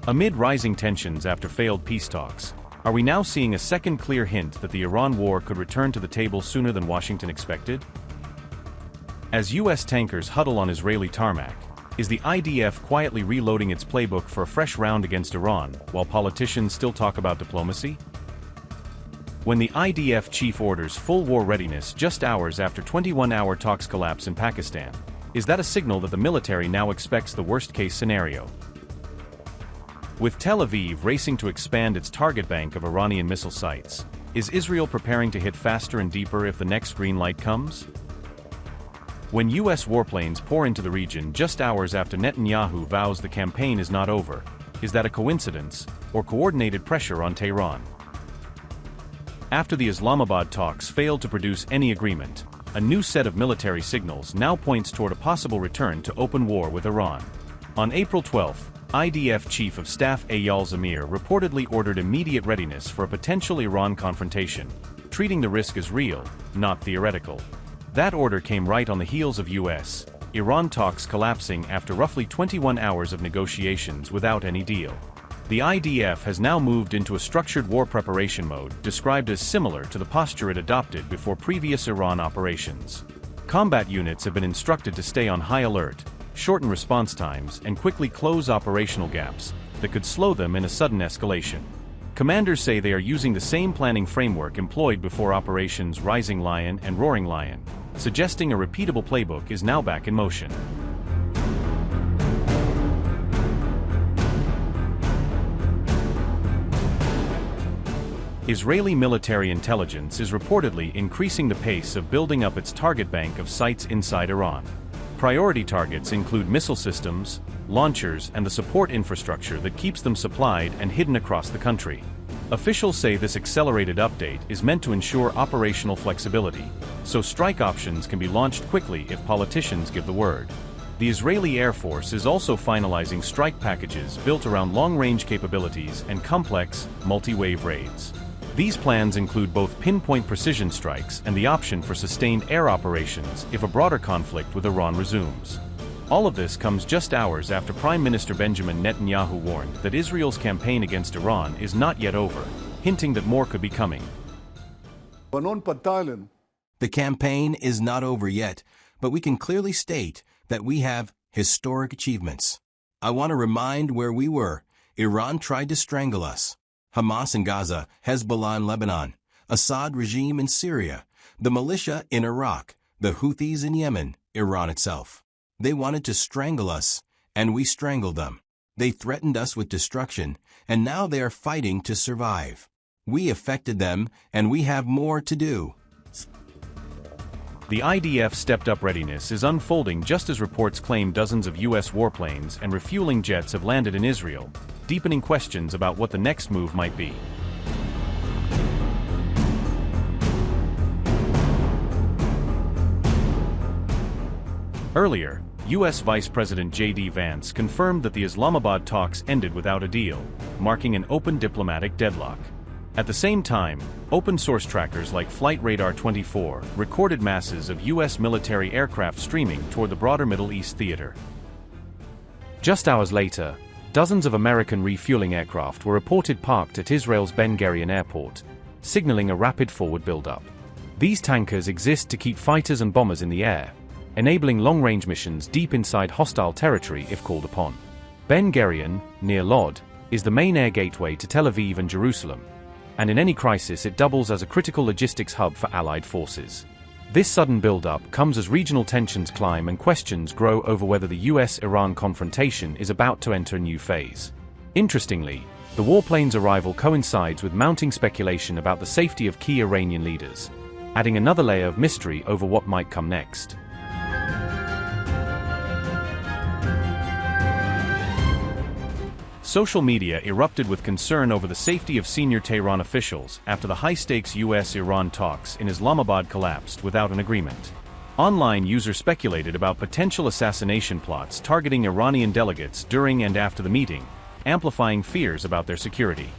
Amid rising tensions after failed peace talks, are we now seeing a second clear hint that the Iran war could return to the table sooner than Washington expected? As U.S. tankers huddle on Israeli tarmac, is the IDF quietly reloading its playbook for a fresh round against Iran, while politicians still talk about diplomacy? When the IDF chief orders full war readiness just hours after 21-hour talks collapse in Pakistan, is that a signal that the military now expects the worst-case scenario? With Tel Aviv racing to expand its target bank of Iranian missile sites, is Israel preparing to hit faster and deeper if the next green light comes? When U.S. warplanes pour into the region just hours after Netanyahu vows the campaign is not over, is that a coincidence, or coordinated pressure on Tehran? After the Islamabad talks failed to produce any agreement, a new set of military signals now points toward a possible return to open war with Iran. On April 12, IDF Chief of Staff Eyal Zamir reportedly ordered immediate readiness for a potential Iran confrontation, treating the risk as real, not theoretical. That order came right on the heels of U.S. Iran talks collapsing after roughly 21 hours of negotiations without any deal. The IDF has now moved into a structured war preparation mode described as similar to the posture it adopted before previous Iran operations. Combat units have been instructed to stay on high alert, shorten response times, and quickly close operational gaps that could slow them in a sudden escalation. Commanders say they are using the same planning framework employed before operations Rising Lion and Roaring Lion, suggesting a repeatable playbook is now back in motion. Israeli military intelligence is reportedly increasing the pace of building up its target bank of sites inside Iran. Priority targets include missile systems, launchers, and the support infrastructure that keeps them supplied and hidden across the country. Officials say this accelerated update is meant to ensure operational flexibility, so strike options can be launched quickly if politicians give the word. The Israeli Air Force is also finalizing strike packages built around long-range capabilities and complex, multi-wave raids. These plans include both pinpoint precision strikes and the option for sustained air operations if a broader conflict with Iran resumes. All of this comes just hours after Prime Minister Benjamin Netanyahu warned that Israel's campaign against Iran is not yet over, hinting that more could be coming. The campaign is not over yet, but we can clearly state that we have historic achievements. I want to remind where we were. Iran tried to strangle us. Hamas in Gaza, Hezbollah in Lebanon, Assad regime in Syria, the militia in Iraq, the Houthis in Yemen, Iran itself. They wanted to strangle us, and we strangled them. They threatened us with destruction, and now they are fighting to survive. We affected them, and we have more to do. The IDF stepped-up readiness is unfolding just as reports claim dozens of U.S. warplanes and refueling jets have landed in Israel, deepening questions about what the next move might be. Earlier, U.S. Vice President J.D. Vance confirmed that the Islamabad talks ended without a deal, marking an open diplomatic deadlock. At the same time, open-source trackers like Flight Radar 24 recorded masses of U.S. military aircraft streaming toward the broader Middle East theater. Just hours later, dozens of American refueling aircraft were reported parked at Israel's Ben Gurion airport, signaling a rapid forward buildup. These tankers exist to keep fighters and bombers in the air, enabling long-range missions deep inside hostile territory if called upon. Ben Gurion, near Lod, is the main air gateway to Tel Aviv and Jerusalem, and in any crisis it doubles as a critical logistics hub for Allied forces. This sudden build-up comes as regional tensions climb and questions grow over whether the U.S.-Iran confrontation is about to enter a new phase. Interestingly, the warplanes' arrival coincides with mounting speculation about the safety of key Iranian leaders, adding another layer of mystery over what might come next. Social media erupted with concern over the safety of senior Tehran officials after the high-stakes U.S.-Iran talks in Islamabad collapsed without an agreement. Online users speculated about potential assassination plots targeting Iranian delegates during and after the meeting, amplifying fears about their security.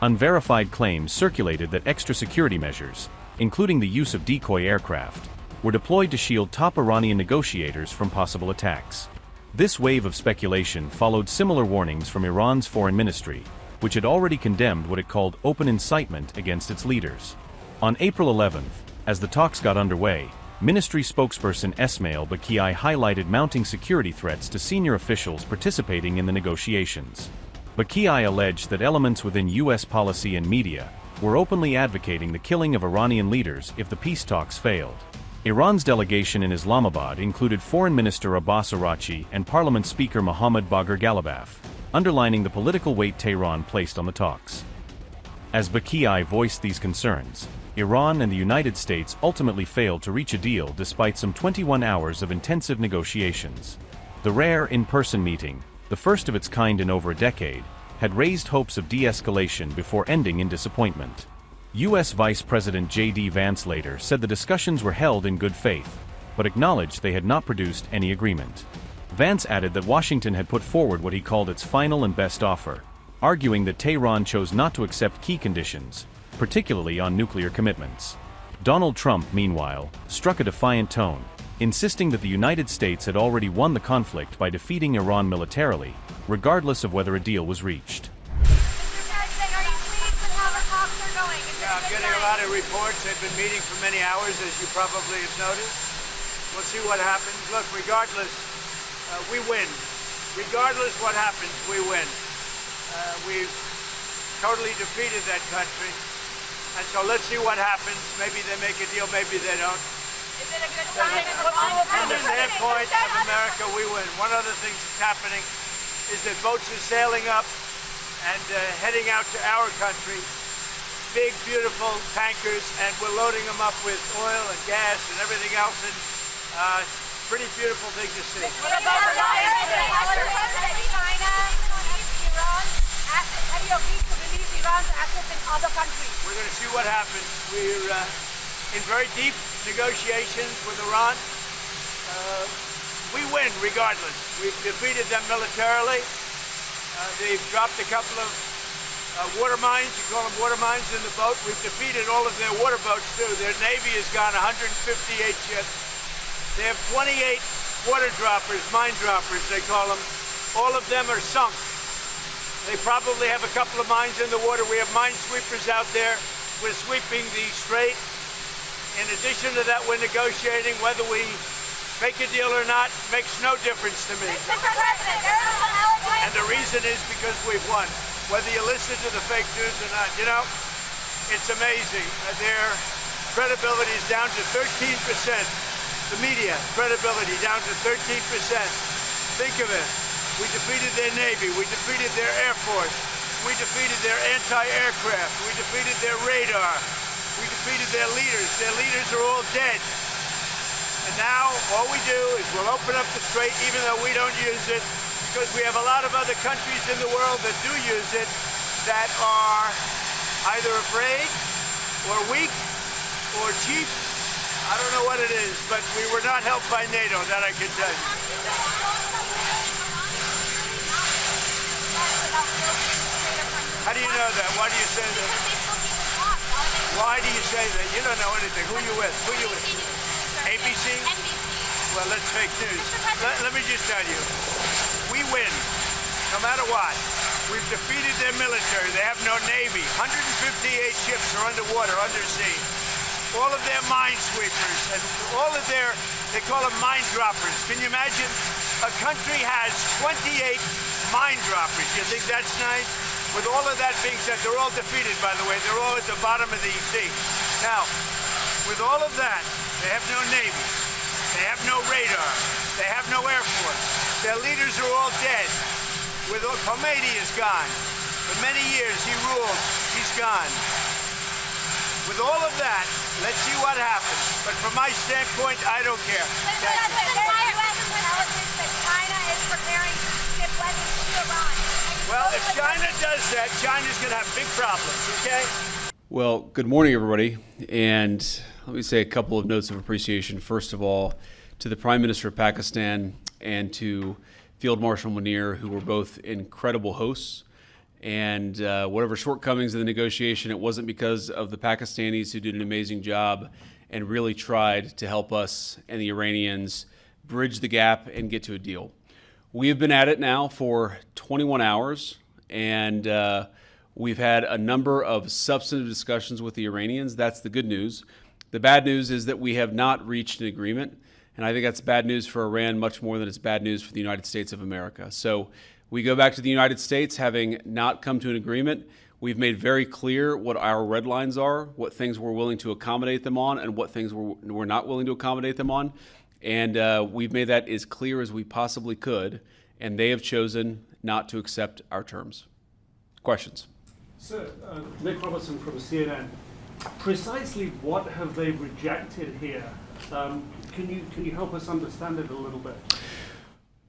Unverified claims circulated that extra security measures, including the use of decoy aircraft, were deployed to shield top Iranian negotiators from possible attacks. This wave of speculation followed similar warnings from Iran's foreign ministry, which had already condemned what it called open incitement against its leaders. On April 11th, as the talks got underway, ministry spokesperson Esmail Baqiai highlighted mounting security threats to senior officials participating in the negotiations. Baqiai alleged that elements within U.S. policy and media were openly advocating the killing of Iranian leaders if the peace talks failed. Iran's delegation in Islamabad included Foreign Minister Abbas Araghchi and Parliament Speaker Mohammad Bagher Ghalibaf, underlining the political weight Tehran placed on the talks. As Baqiai voiced these concerns, Iran and the United States ultimately failed to reach a deal despite some 21 hours of intensive negotiations. The rare in-person meeting, the first of its kind in over a decade, had raised hopes of de-escalation before ending in disappointment. U.S. Vice President J.D. Vance later said the discussions were held in good faith, but acknowledged they had not produced any agreement. Vance added that Washington had put forward what he called its final and best offer, arguing that Tehran chose not to accept key conditions, particularly on nuclear commitments. Donald Trump, meanwhile, struck a defiant tone, insisting that the United States had already won the conflict by defeating Iran militarily, regardless of whether a deal was reached. I'm getting a lot of reports. They've been meeting for many hours, as you probably have noticed. We'll see what happens. Look, regardless, we win. Regardless what happens, we win. We've totally defeated that country. And so let's see what happens. Maybe they make a deal, maybe they don't. Is it a good sign? From the standpoint of America, we win. One other thing that's happening is that boats are sailing up and heading out to our country. Big, beautiful tankers, and we're loading them up with oil and gas and everything else, and pretty beautiful thing to see. What about China? Have you agreed to release Iran's assets in other countries? We're going to see what happens. We're in very deep negotiations with Iran. We win regardless. We've defeated them militarily. They've dropped a couple of water mines, you call them water mines, in the boat. We've defeated all of their water boats too. Their Navy has gone 158 ships. They have 28 water droppers, mine droppers they call them. All of them are sunk. They probably have a couple of mines in the water. We have mine sweepers out there. We're sweeping the strait. In addition to that, we're negotiating. Whether we make a deal or not makes no difference to me. And the reason is because we've won. Whether you listen to the fake news or not, you know, it's amazing. Their credibility is down to 13%. The media credibility down to 13%. Think of it. We defeated their Navy. We defeated their Air Force. We defeated their anti-aircraft. We defeated their radar. We defeated their leaders. Their leaders are all dead. And now all we do is we'll open up the strait even though we don't use it, because we have a lot of other countries in the world that do use it that are either afraid or weak or cheap. I don't know what it is, but we were not helped by NATO, that I can tell you. How do you know that? Why do you say that? Why do you say that? You don't know anything. Who are you with? Who are you with? ABC? Well, that's fake news. Let me just tell you. We win, no matter what. We've defeated their military. They have no Navy. 158 ships are underwater, undersea. All of their mine sweepers and all of their, they call them mine droppers. Can you imagine? A country has 28 mine droppers. You think that's nice? With all of that being said, they're all defeated, by the way. They're all at the bottom of the sea. Now, with all of that, they have no Navy. They have no radar. They have no Air Force. Their leaders are all dead. Khomeini is gone. For many years he ruled. He's gone. With all of that, let's see what happens. But from my standpoint, I don't care. China is preparing to ship weapons to Iran. Well, if China does that, China's going to have big problems, okay? Well, good morning, everybody. And let me say a couple of notes of appreciation. First of all, to the Prime Minister of Pakistan and to Field Marshal Munir, who were both incredible hosts. And whatever shortcomings in the negotiation, it wasn't because of the Pakistanis, who did an amazing job and really tried to help us and the Iranians bridge the gap and get to a deal. We have been at it now for 21 hours, and we've had a number of substantive discussions with the Iranians. That's the good news. The bad news is that we have not reached an agreement, and I think that's bad news for Iran much more than it's bad news for the United States of America. So we go back to the United States having not come to an agreement. We've made very clear what our red lines are, what things we're willing to accommodate them on, and what things we're not willing to accommodate them on. And we've made that as clear as we possibly could, and they have chosen not to accept our terms. Questions? Sir, Nick Robertson from CNN. Precisely what have they rejected here? Can you help us understand it a little bit?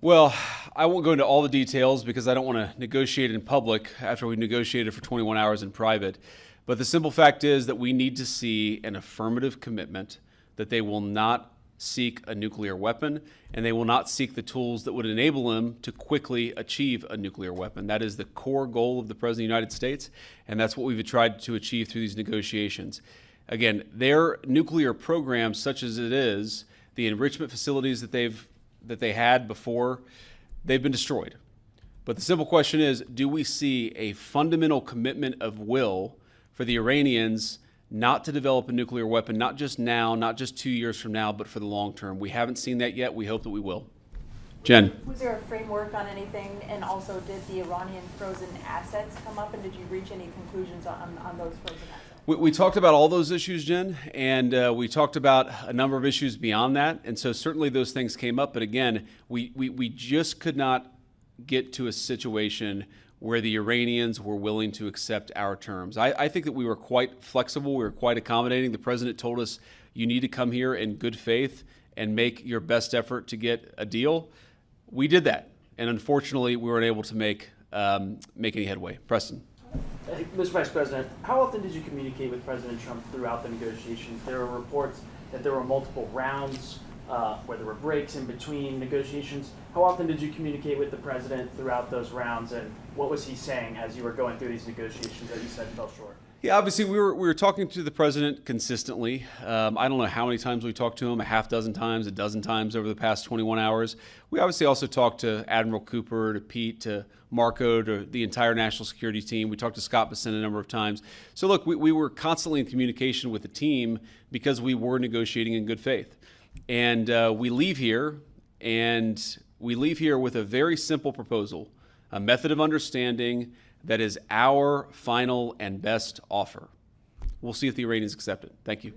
Well, I won't go into all the details because I don't want to negotiate in public after we negotiated for 21 hours in private. But the simple fact is that we need to see an affirmative commitment that they will not seek a nuclear weapon, and they will not seek the tools that would enable them to quickly achieve a nuclear weapon. That is the core goal of the President of the United States, and that's what we've tried to achieve through these negotiations. Again, their nuclear program, such as it is, the enrichment facilities that they had before, they've been destroyed. But the simple question is, do we see a fundamental commitment of will for the Iranians not to develop a nuclear weapon, not just now, not just 2 years from now, but for the long term? We haven't seen that yet. We hope that we will. Jen. Was there a framework on anything? And also, did the Iranian frozen assets come up? And did you reach any conclusions on those frozen assets? We talked about all those issues, Jen, and we talked about a number of issues beyond that. And so certainly those things came up. But again, we just could not get to a situation where the Iranians were willing to accept our terms. I think that we were quite flexible. We were quite accommodating. The president told us, you need to come here in good faith and make your best effort to get a deal. We did that. And unfortunately, we weren't able to make any headway. Preston. Mr. Vice President, how often did you communicate with President Trump throughout the negotiations? There were reports that there were multiple rounds, where there were breaks in between negotiations. How often did you communicate with the president throughout those rounds, and what was he saying as you were going through these negotiations that you said fell short? Yeah, obviously we were talking to the president consistently. I don't know how many times we talked to him, a half dozen times, a dozen times over the past 21 hours. We obviously also talked to Admiral Cooper, to Pete, to Marco, to the entire national security team. We talked to Scott Bessent a number of times. So look, we were constantly in communication with the team because we were negotiating in good faith. And we leave here with a very simple proposal, a method of understanding that is our final and best offer. We'll see if the Iranians accept it. Thank you.